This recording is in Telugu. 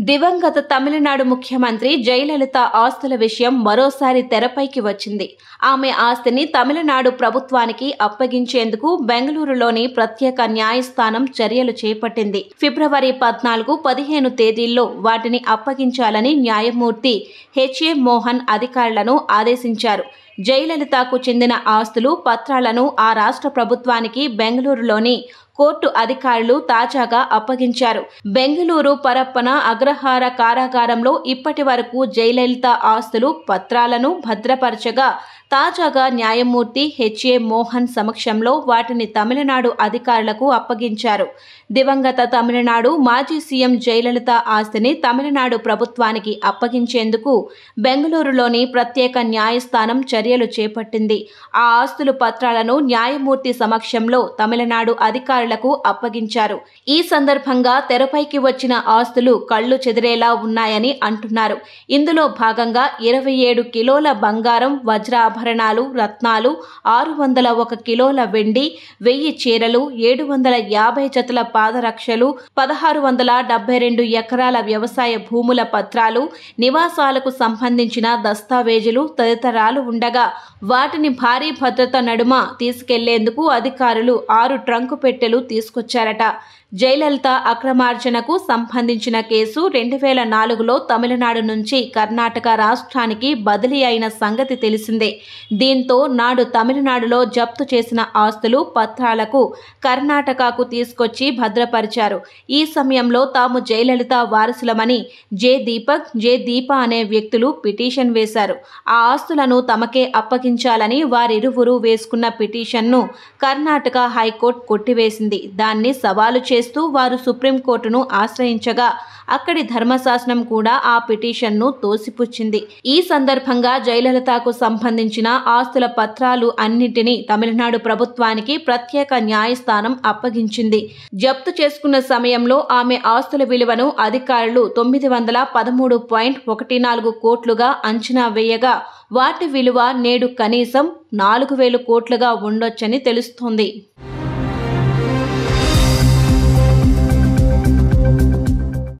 దివంగత తమిళనాడు ముఖ్యమంత్రి జయలలిత ఆస్తుల విషయం మరోసారి తెరపైకి వచ్చింది. ఆమె ఆస్తిని తమిళనాడు ప్రభుత్వానికి అప్పగించేందుకు బెంగళూరులోని ప్రత్యేక న్యాయస్థానం చర్యలు చేపట్టింది. ఫిబ్రవరి 14, 15 తేదీల్లో వాటిని అప్పగించాలని న్యాయమూర్తి హెచ్ఏ మోహన్ అధికారులను ఆదేశించారు. జయలలితకు చెందిన ఆస్తులు, పత్రాలను ఆ రాష్ట్ర ప్రభుత్వానికి బెంగళూరులోని కోర్టు అధికారులు తాజాగా అప్పగించారు. బెంగళూరు పరప్పన అగ్రహార కారాగారంలో ఇప్పటి వరకు జయలలిత ఆస్తులు, పత్రాలను భద్రపరచగా తాజాగా న్యాయమూర్తి హెచ్ఏ మోహన్ సమక్షంలో వాటిని తమిళనాడు అధికారులకు అప్పగించారు. దివంగత తమిళనాడు మాజీ సీఎం జయలలిత ఆస్తిని తమిళనాడు ప్రభుత్వానికి అప్పగించేందుకు బెంగళూరులోని ప్రత్యేక న్యాయస్థానం చర్యలు చేపట్టింది. ఆ ఆస్తులు, పత్రాలను న్యాయమూర్తి సమక్షంలో తమిళనాడు అధికారులకు అప్పగించారు. ఈ సందర్భంగా తెరపైకి వచ్చిన ఆస్తులు కళ్లు చెదిరేలా ఉన్నాయని అంటున్నారు. ఇందులో భాగంగా 27 కిలోల బంగారం, వజ్రాభరణాలు, రత్నాలు, 601 కిలోల వెండి, 1000 చీరలు, 750 జతల పాదరక్షలు, 1672 ఎకరాల వ్యవసాయ భూముల పత్రాలు, నివాసాలకు సంబంధించిన దస్తావేజులు తదితరాలు ఉండగా వాటిని భారీ భద్రత నడుమ తీసుకెళ్లేందుకు అధికారులు 6 ట్రంకు పెట్టెలు తీసుకొచ్చారట. జయలలిత అక్రమార్జనకు సంబంధించిన కేసు 2004లో తమిళనాడు నుంచి కర్ణాటక రాష్ట్రానికి బదిలీ అయిన సంగతి తెలిసిందే. దీంతో నాడు తమిళనాడులో జప్తు చేసిన ఆస్తులు, పత్రాలకు కర్ణాటకకు తీసుకొచ్చి భద్రపరిచారు. ఈ సమయంలో తాము జయలలిత వారసులమని జె దీపక్, జె దీప అనే వ్యక్తులు పిటిషన్ వేశారు. ఆ ఆస్తులను తమకే అప్పగించాలని వారిరువురు వేసుకున్న పిటిషన్ను కర్ణాటక హైకోర్టు కొట్టివేసింది. దాన్ని సవాలు చేస్తూ వారు సుప్రీంకోర్టును ఆశ్రయించగా అక్కడి ధర్మశాసనం కూడా ఆ పిటిషన్ను తోసిపుచ్చింది. ఈ సందర్భంగా జయలలితకు సంబంధించిన ఆస్తుల, పత్రాలు అన్నింటినీ తమిళనాడు ప్రభుత్వానికి ప్రత్యేక న్యాయస్థానం అప్పగించింది. జప్తు చేసుకున్న సమయంలో ఆమె ఆస్తుల విలువను అధికారులు 913.14 కోట్లుగా అంచనా వేయగా వాటి విలువ నేడు కనీసం 4000 కోట్లుగా ఉండొచ్చని తెలుస్తోంది.